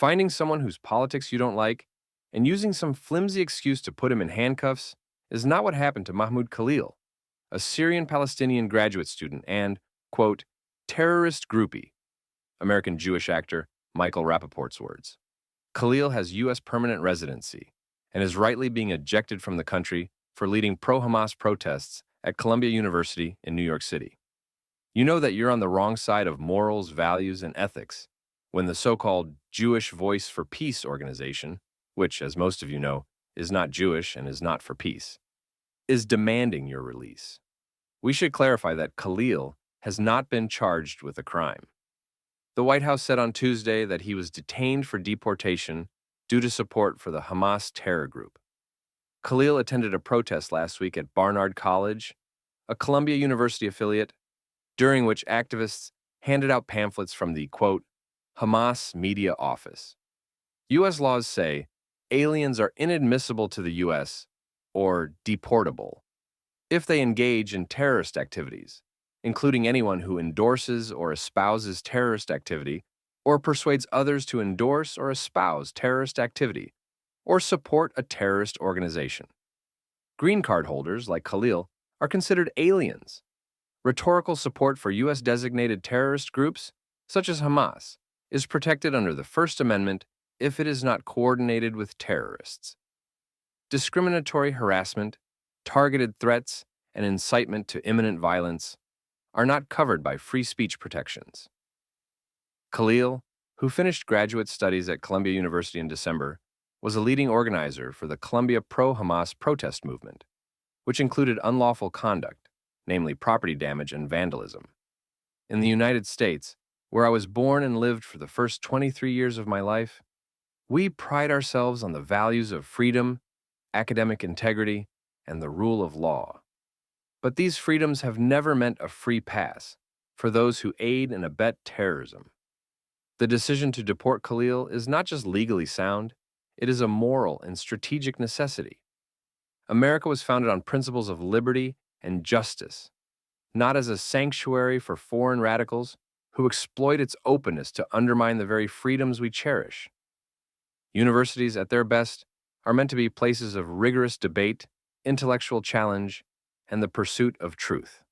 Finding someone whose politics you don't like and using some flimsy excuse to put him in handcuffs is not what happened to Mahmoud Khalil, a Syrian-Palestinian graduate student and, quote, terrorist groupie, American Jewish actor Michael Rappaport's words. Khalil has U.S. permanent residency and is rightly being ejected from the country for leading pro-Hamas protests at Columbia University in New York City. You know that you're on the wrong side of morals, values, and ethics when the so-called Jewish Voice for Peace organization, which, as most of you know, is not Jewish and is not for peace, is demanding your release. We should clarify that Khalil has not been charged with a crime. The White House said on Tuesday that he was detained for deportation due to support for the Hamas terror group. Khalil attended a protest last week at Barnard College, a Columbia University affiliate, during which activists handed out pamphlets from the, quote, Hamas media office. U.S. laws say aliens are inadmissible to the U.S. or deportable if they engage in terrorist activities, including anyone who endorses or espouses terrorist activity or persuades others to endorse or espouse terrorist activity or support a terrorist organization. Green card holders, like Khalil, are considered aliens. Rhetorical support for U.S. designated terrorist groups, such as Hamas, is protected under the First Amendment if it is not coordinated with terrorists. Discriminatory harassment, targeted threats, and incitement to imminent violence are not covered by free speech protections. Khalil, who finished graduate studies at Columbia University in December, was a leading organizer for the Columbia pro-Hamas protest movement, which included unlawful conduct, namely property damage and vandalism. In the United States, where I was born and lived for the first 23 years of my life, we pride ourselves on the values of freedom, academic integrity, and the rule of law. But these freedoms have never meant a free pass for those who aid and abet terrorism. The decision to deport Khalil is not just legally sound, it is a moral and strategic necessity. America was founded on principles of liberty and justice, not as a sanctuary for foreign radicals who exploit its openness to undermine the very freedoms we cherish. Universities, at their best, are meant to be places of rigorous debate, intellectual challenge, and the pursuit of truth.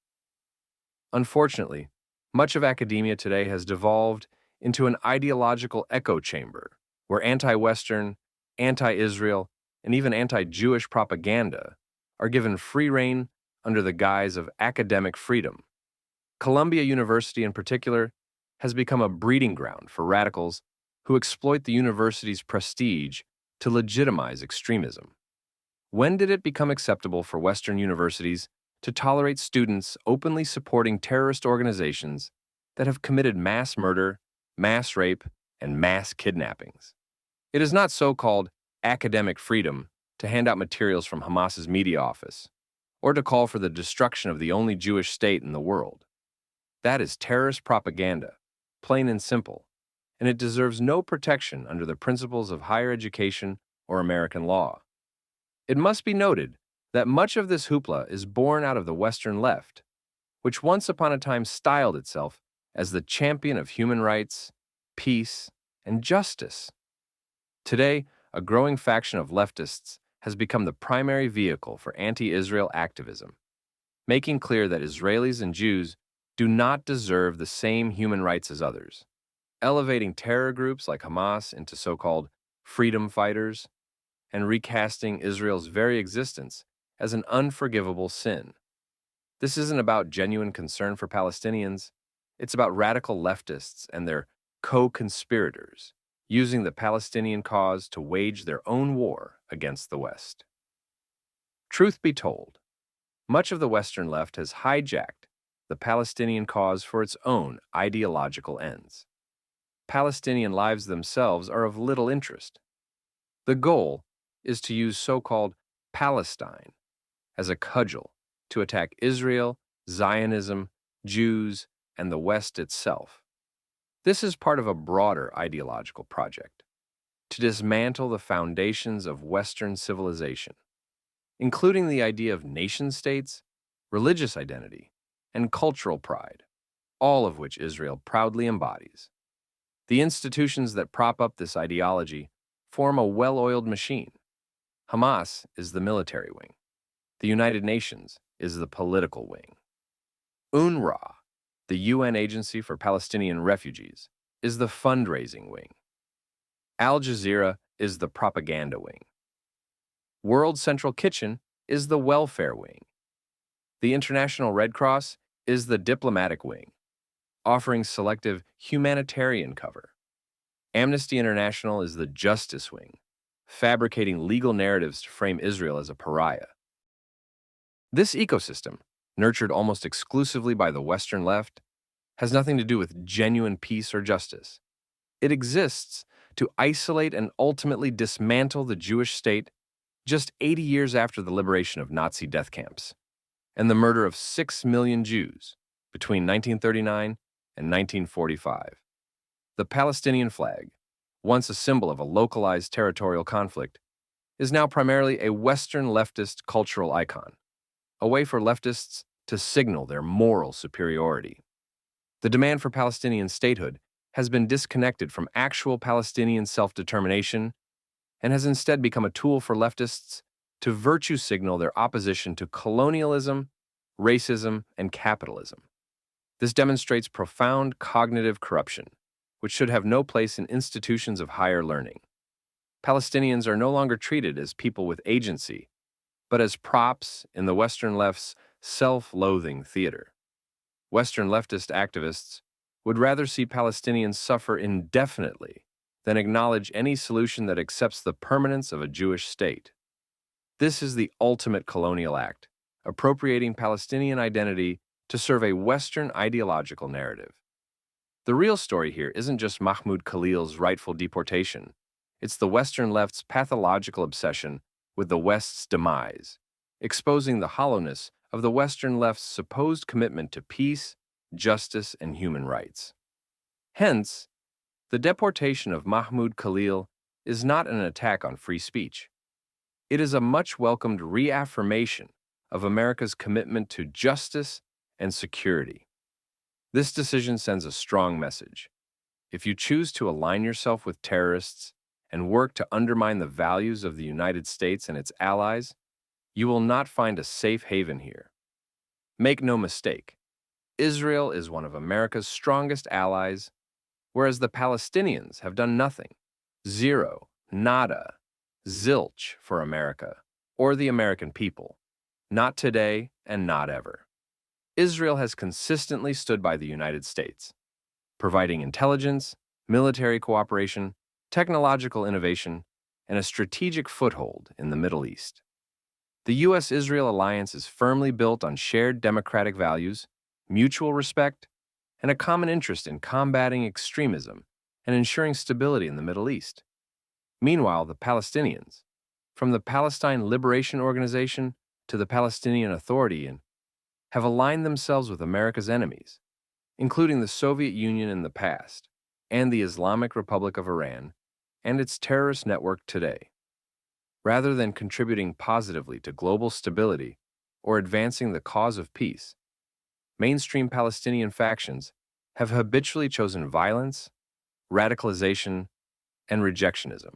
Unfortunately, much of academia today has devolved into an ideological echo chamber where anti-Western, anti-Israel, and even anti-Jewish propaganda are given free rein under the guise of academic freedom. Columbia University, in particular, has become a breeding ground for radicals who exploit the university's prestige to legitimize extremism. When did it become acceptable for Western universities to tolerate students openly supporting terrorist organizations that have committed mass murder, mass rape, and mass kidnappings? It is not so-called academic freedom to hand out materials from Hamas's media office or to call for the destruction of the only Jewish state in the world. That is terrorist propaganda, plain and simple, and it deserves no protection under the principles of higher education or American law. It must be noted that much of this hoopla is born out of the Western left, which once upon a time styled itself as the champion of human rights, peace, and justice. Today, a growing faction of leftists has become the primary vehicle for anti-Israel activism, making clear that Israelis and Jews do not deserve the same human rights as others, elevating terror groups like Hamas into so-called freedom fighters, and recasting Israel's very existence as an unforgivable sin. This isn't about genuine concern for Palestinians, it's about radical leftists and their co-conspirators using the Palestinian cause to wage their own war against the West. Truth be told, much of the Western left has hijacked the Palestinian cause for its own ideological ends. Palestinian lives themselves are of little interest. The goal is to use so-called Palestine as a cudgel to attack Israel, Zionism, Jews, and the West itself. This is part of a broader ideological project to dismantle the foundations of Western civilization, including the idea of nation-states, religious identity, and cultural pride, all of which Israel proudly embodies. The institutions that prop up this ideology form a well-oiled machine. Hamas is the military wing. The United Nations is the political wing. UNRWA, the UN Agency for Palestinian Refugees, is the fundraising wing. Al Jazeera is the propaganda wing. World Central Kitchen is the welfare wing. The International Red Cross is the diplomatic wing, offering selective humanitarian cover. Amnesty International is the justice wing, fabricating legal narratives to frame Israel as a pariah. This ecosystem, nurtured almost exclusively by the Western left, has nothing to do with genuine peace or justice. It exists to isolate and ultimately dismantle the Jewish state just 80 years after the liberation of Nazi death camps and the murder of 6 million Jews between 1939 and 1945. The Palestinian flag, once a symbol of a localized territorial conflict, is now primarily a Western leftist cultural icon, a way for leftists to signal their moral superiority. The demand for Palestinian statehood has been disconnected from actual Palestinian self-determination and has instead become a tool for leftists to virtue signal their opposition to colonialism, racism, and capitalism. This demonstrates profound cognitive corruption, which should have no place in institutions of higher learning. Palestinians are no longer treated as people with agency, but as props in the Western left's self-loathing theater. Western leftist activists would rather see Palestinians suffer indefinitely than acknowledge any solution that accepts the permanence of a Jewish state. This is the ultimate colonial act, appropriating Palestinian identity to serve a Western ideological narrative. The real story here isn't just Mahmoud Khalil's rightful deportation. It's the Western left's pathological obsession with the West's demise, exposing the hollowness of the Western left's supposed commitment to peace, justice, and human rights. Hence, the deportation of Mahmoud Khalil is not an attack on free speech. It is a much-welcomed reaffirmation of America's commitment to justice and security. This decision sends a strong message. If you choose to align yourself with terrorists and work to undermine the values of the United States and its allies, you will not find a safe haven here. Make no mistake, Israel is one of America's strongest allies, whereas the Palestinians have done nothing, zero, nada, zilch for America or the American people, not today and not ever. Israel has consistently stood by the United States, providing intelligence, military cooperation, technological innovation, and a strategic foothold in the Middle East. The U.S.-Israel alliance is firmly built on shared democratic values, mutual respect, and a common interest in combating extremism and ensuring stability in the Middle East. Meanwhile, the Palestinians, from the Palestine Liberation Organization to the Palestinian Authority, have aligned themselves with America's enemies, including the Soviet Union in the past and the Islamic Republic of Iran and its terrorist network today. Rather than contributing positively to global stability or advancing the cause of peace, mainstream Palestinian factions have habitually chosen violence, radicalization, and rejectionism.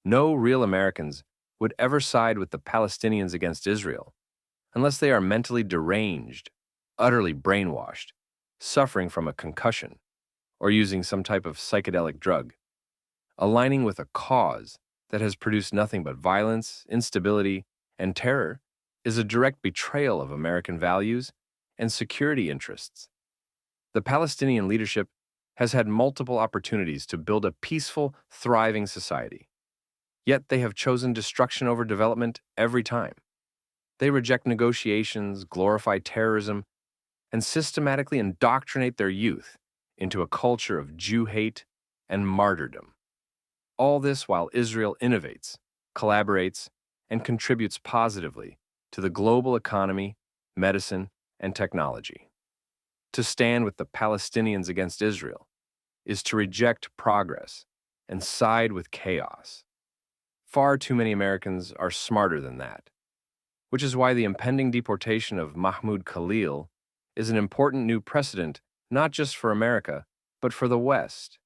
No real Americans would ever side with the Palestinians against Israel unless they are mentally deranged, utterly brainwashed, suffering from a concussion, or using some type of psychedelic drug. Aligning with a cause that has produced nothing but violence, instability, and terror is a direct betrayal of American values and security interests. The Palestinian leadership has had multiple opportunities to build a peaceful, thriving society. Yet they have chosen destruction over development every time. They reject negotiations, glorify terrorism, and systematically indoctrinate their youth into a culture of Jew hate and martyrdom. All this while Israel innovates, collaborates, and contributes positively to the global economy, medicine, and technology. To stand with the Palestinians against Israel is to reject progress and side with chaos. Far too many Americans are smarter than that, which is why the impending deportation of Mahmoud Khalil is an important new precedent not just for America, but for the West.